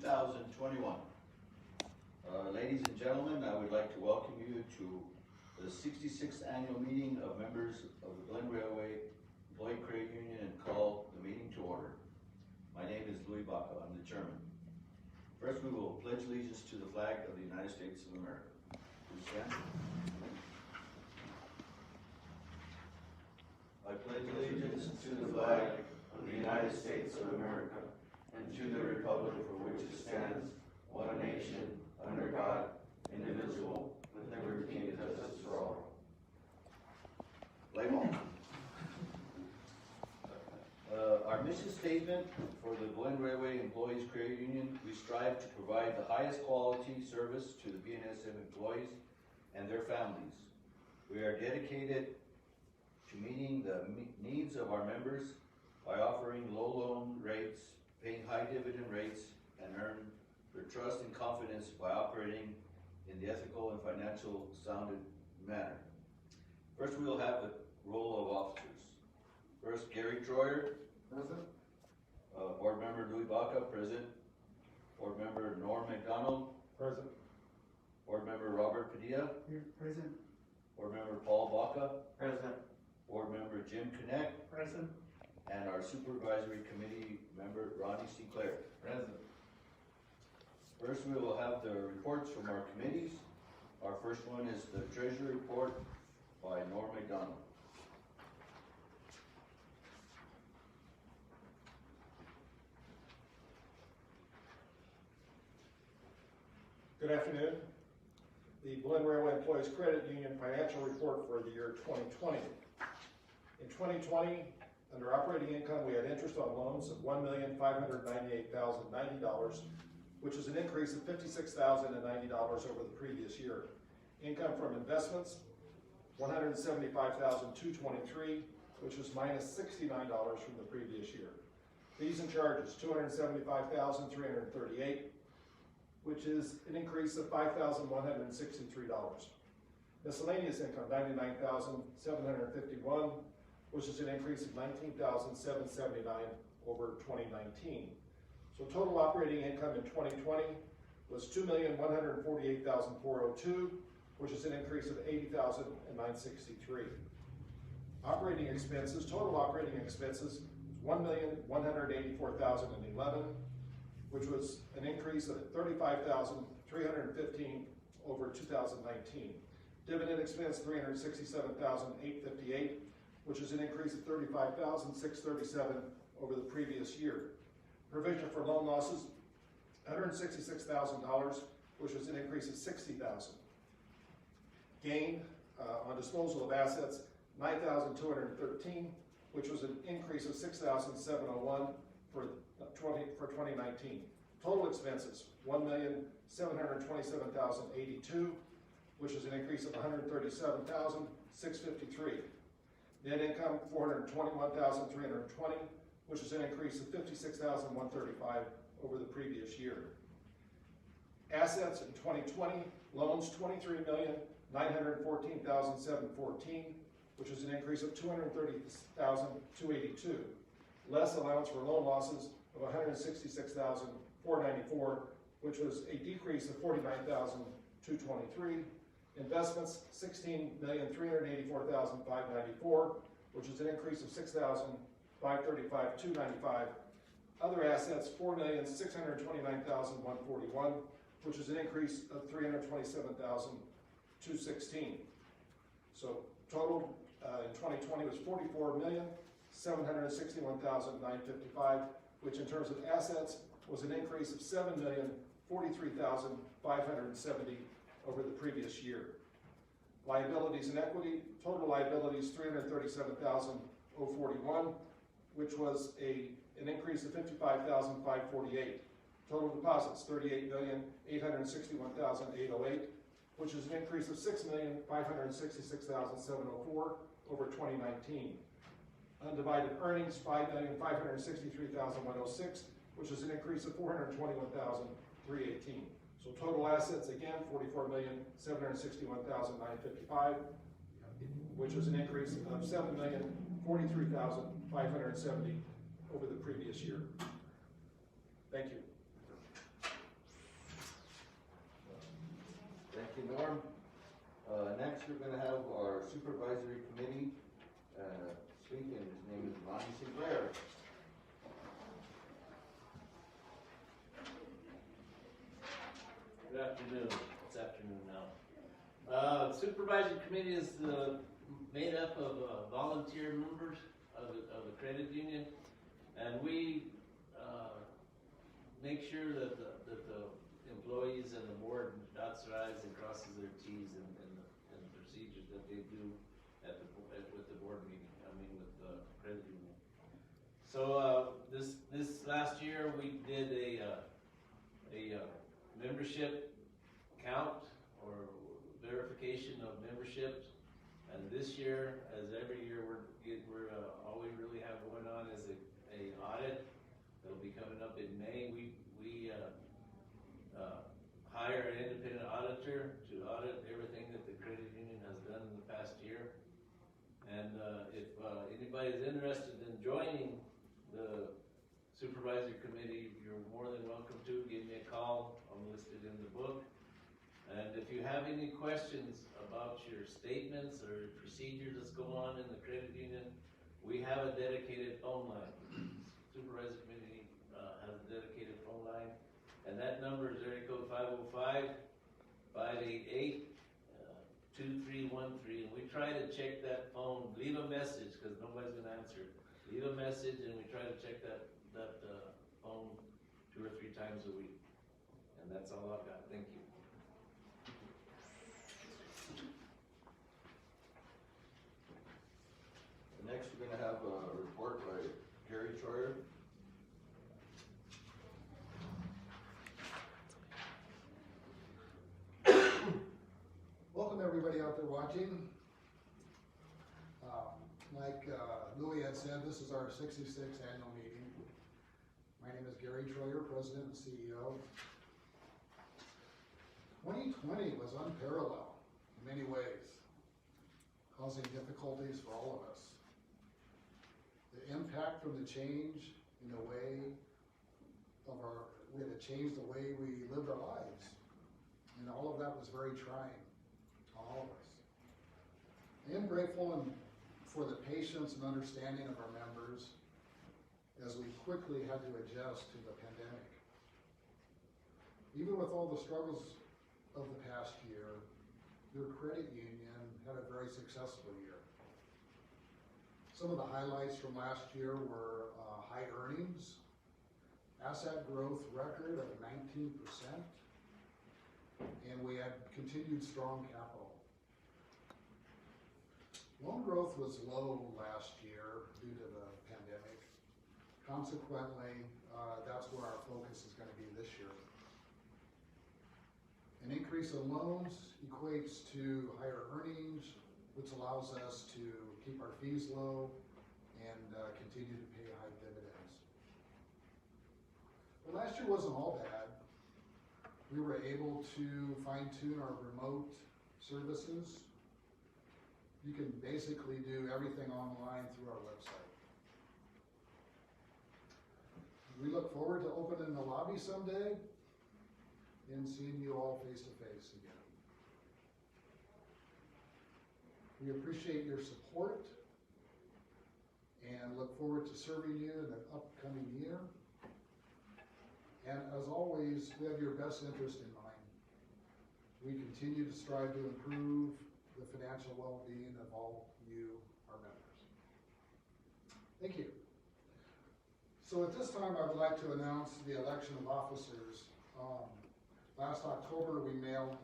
2021. Ladies and gentlemen, I would like to welcome you to the 66th annual meeting of members of the Glen Railway Employee Credit Union and call the meeting to order. My name is Louis Baca, I'm the chairman. First, we will pledge allegiance to the flag of the United States of America. Please stand. I pledge allegiance to the flag of the United States of America and to the republic for which it stands, one nation, under God, indivisible, with liberty and justice for all. Lay on. Our mission statement for the Glen Railway Employees Credit Union: we strive to provide the highest quality service to the BNSF employees and their families. We are dedicated to meeting the needs of our members by offering low loan rates, paying high dividend rates, and earn their trust and confidence by operating in the ethical and financial sound manner. First, we will have the roll of officers. First, Gary Troyer. Present. Board Member Louis Baca, present. Board Member Norm McDonald. Present. Board Member Robert Padilla. Here, present. Board Member Paul Baca. Present. Board Member Jim Connect. Present. And our Supervisory Committee member Ronnie Sinclair. Present. First, we will have the reports from our committees. Our first one is the Treasury Report by Norm McDonald. Good afternoon. The Glen Railway Employees Credit Union Financial Report for the year 2020. In 2020, under operating income, we had interest on loans of $1,598,090, which is an increase of $56,090 over the previous year. Income from investments, $175,223, which was minus $69 from the previous year. Fees and charges, $275,338, which is an increase of $5,163. Miscellaneous income, $99,751, which is an increase of $19,779 over 2019. So total operating income in 2020 was $2,148,402, which is an increase of $80,963. Operating expenses, total operating expenses, was $1,184,011, which was an increase of $35,315 over 2019. Dividend expense, $367,858, which is an increase of $35,637 over the previous year. Provision for loan losses, $166,000, which was an increase of $60,000. Gain on disposal of assets, $9,213, which was an increase of $6,701 for 2019. Total expenses, $1,727,082, which is an increase of $137,653. Net income, $421,320, which is an increase of $56,135 over the previous year. Assets in 2020, loans $23,914,714, which is an increase of $230,282. Less allowance for loan losses of $166,494, which was a decrease of $49,223. Investments, $16,384,594, which is an increase of $6,535,295. Other assets, $4,629,141, which is an increase of $327,216. So total in 2020 was $44,761,955, which in terms of assets was an increase of $7,043,570 over the previous year. Liabilities and equity, total liabilities $337,041, which was an increase of $55,548. Total deposits $38,861,808, which is an increase of $6,566,704 over 2019. Undivided earnings $5,563,106, which is an increase of $421,318. So total assets again $44,761,955, which was an increase of $7,043,570 over the previous year. Thank you. you, Norm. Next, we're gonna have our Supervisory Committee, speaking. His name is Ronnie Sinclair. Good afternoon. It's afternoon now. Supervisor Committee is made up of volunteer members of the credit union, and we make sure that the employees and the board dots their i's and crosses their t's and the procedures that they do with the board meeting. With the credit union. So this last year we did a membership count or verification of memberships, and this year, as every year, all we really have going on is a audit that'll be coming up in May. We hire an independent auditor to audit everything that the credit union has done in the past year. And if anybody's interested in joining the Supervisor Committee, you're more than welcome to. Give me a call. I'm listed in the book. And if you have any questions about your statements or procedures that's going on in the credit union, we have a dedicated phone line. Supervisor Committee has a dedicated phone line, and that number is area code 505-588-2313. And we try to check that phone, leave a message, because nobody's going to answer it. Leave a message, and we try to check that phone 2 or 3 times a week. And that's all I've got. Thank you. Next, we're gonna have a report by Gary Troyer. Welcome everybody out there watching. Like Louis had said, this is our 66th annual meeting. My name is Gary Troyer, President and CEO. 2020 was unparalleled in many ways, causing difficulties for all of us. The impact from the change in the way we had to change the way we lived our lives. And all of that was very trying to all of us. I am grateful for the patience and understanding of our members as we quickly had to adjust to the pandemic. Even with all the struggles of the past year, your credit union had a very successful year. Some of the highlights from last year were high earnings, asset growth record of 19%, and we had continued strong capital. Loan growth was low last year due to the pandemic. Consequently, that's where our focus is going to be this year. An increase in loans equates to higher earnings, which allows us to keep our fees low and continue to pay high dividends. But last year wasn't all bad. We were able to fine-tune our remote services. You can basically do everything online through our website. We look forward to opening the lobby someday and seeing you all face to face again. We appreciate your support and look forward to serving you in the upcoming year. And as always, we have your best interest in mind. We continue to strive to improve the financial well-being of all you, our members. Thank you. So at this time, I would like to announce the election of officers. Last October, we mailed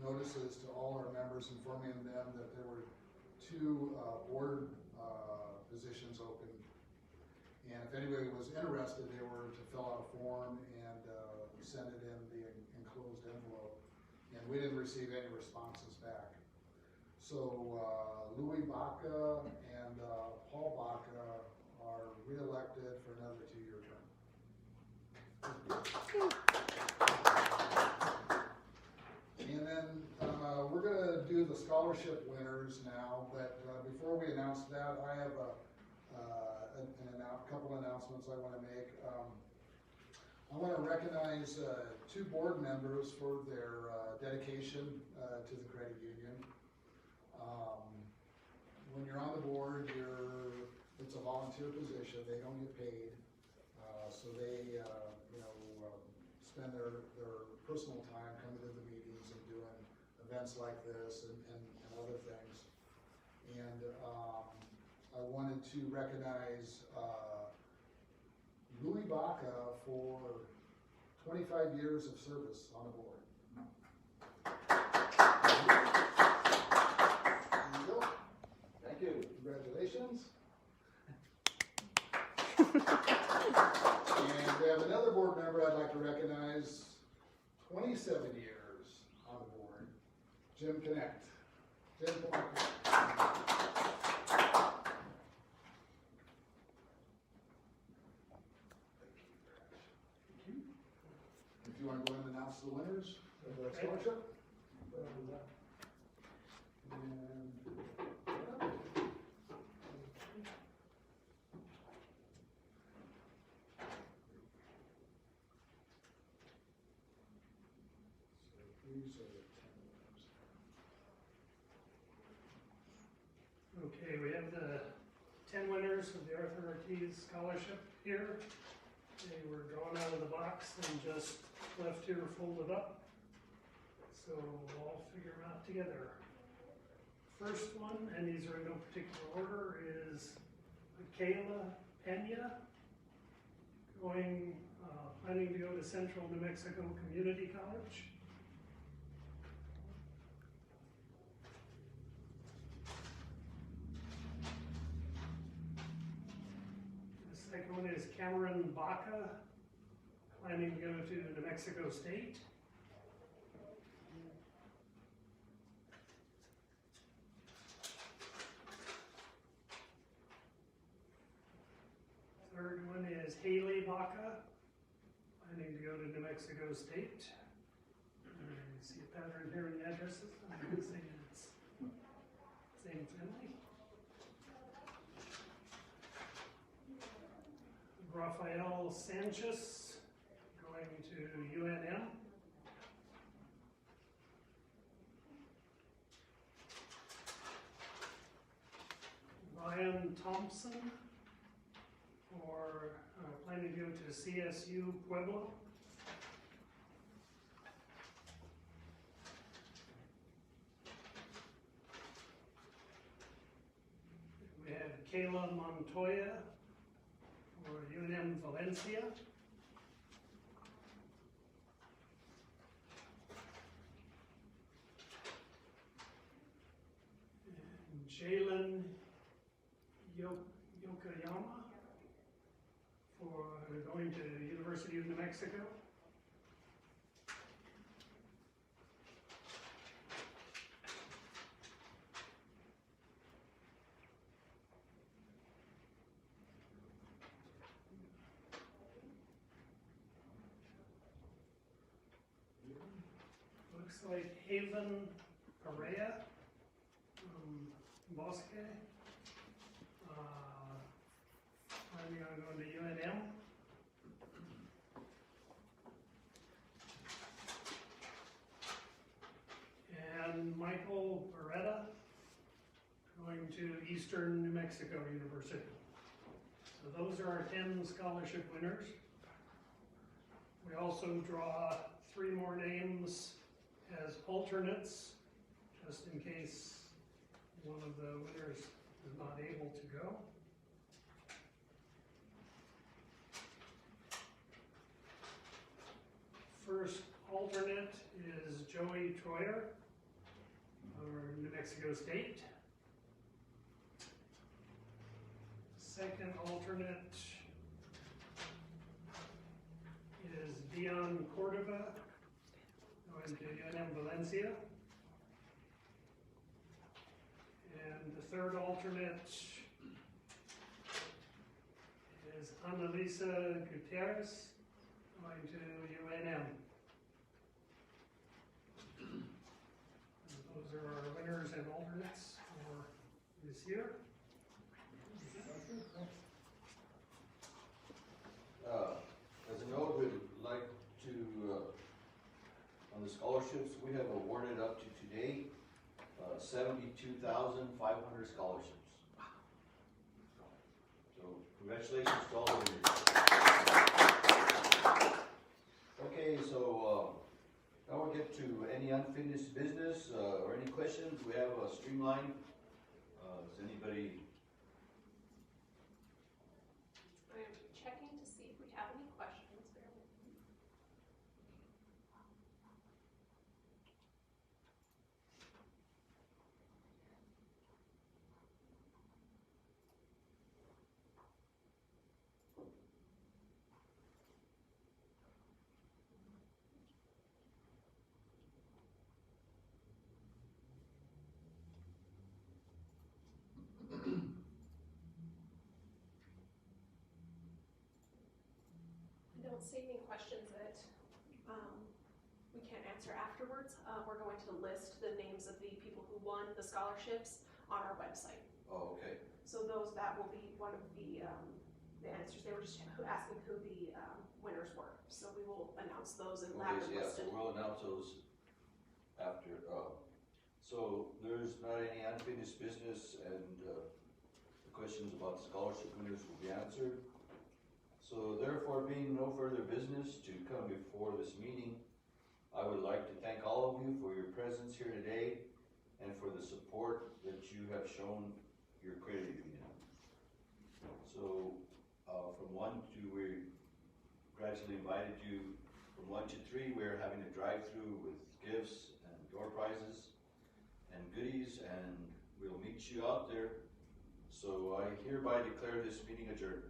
notices to all our members informing them that there were 2 board positions open. And if anybody was interested, they were to fill out a form and send it in the enclosed envelope. And we didn't receive any responses back. So Louis Baca and Paul Baca are re-elected for another 2-year term. And then we're going to do the scholarship winners now, but before we announce that, I have a couple announcements I want to make. I want to recognize two board members for their dedication to the credit union. When you're on the board, it's a volunteer position, they don't get paid. So they, spend their personal time coming to the meetings and doing events like this and other things. And I wanted to recognize Louis Baca for 25 years of service on the board. There you go. Thank you. Congratulations. And we have another board member I'd like to recognize, 27 years on the board, Jim Connect. Jim, come on. If you want to go and announce the winners of the scholarship. These are the 10 winners. Okay, we have the 10 winners of the Arthur Ortiz Scholarship here. They were drawn out of the box and just left here folded up. So we'll all figure them out together. First one, and these are in no particular order, is Michaela Pena, planning to go to Central New Mexico Community College. The second one is Cameron Baca, planning to go to New Mexico State. Third one is Haley Baca, planning to go to New Mexico State. I see a pattern here in the addresses. I'm going to say it's same family. Rafael Sanchez, going to UNM. Ryan Thompson, for planning to go to CSU Pueblo. We have Kayla Montoya for UNM Valencia. And Jalen Yokoyama for going to the University of New Mexico. Looks like Haven Perea from Bosque. Planning on going to UNM. And Michael Beretta going to Eastern New Mexico University. So those are our 10 scholarship winners. We also draw 3 more names as alternates, just in case one of the winners is not able to go. First alternate is Joey Troyer, for New Mexico State. Second alternate is Dion Cordova, going to UNM Valencia. And the third alternate is Annalisa Gutierrez, going to UNM. And those are our winners and alternates for this year. As a note, we'd scholarships, we have awarded up to today, 72,500 scholarships. So congratulations to all of you. Okay, so, now we'll get to any unfinished business, or any questions. We have a streamline. Does anybody? I'm checking to see if we have any questions. Bear with me. I don't see any questions that we can't answer afterwards. We're going to list the names of the people who won the scholarships on our website. Oh, okay. So that will be one of the answers. They were just asking who the winners were. So we will announce those and have them Okay, yeah, so listed. we'll announce those after, so there's not any unfinished business, and, the questions about scholarship winners will be answered. So therefore, being no further business to come before this meeting, I would like to thank all of you for your presence here today and for the support that you have shown your credit union. So, from 1 to, we gradually invited you from 1 to 3, we're having a drive-through with gifts and door prizes and goodies, and we'll meet you out there. So I hereby declare this meeting adjourned.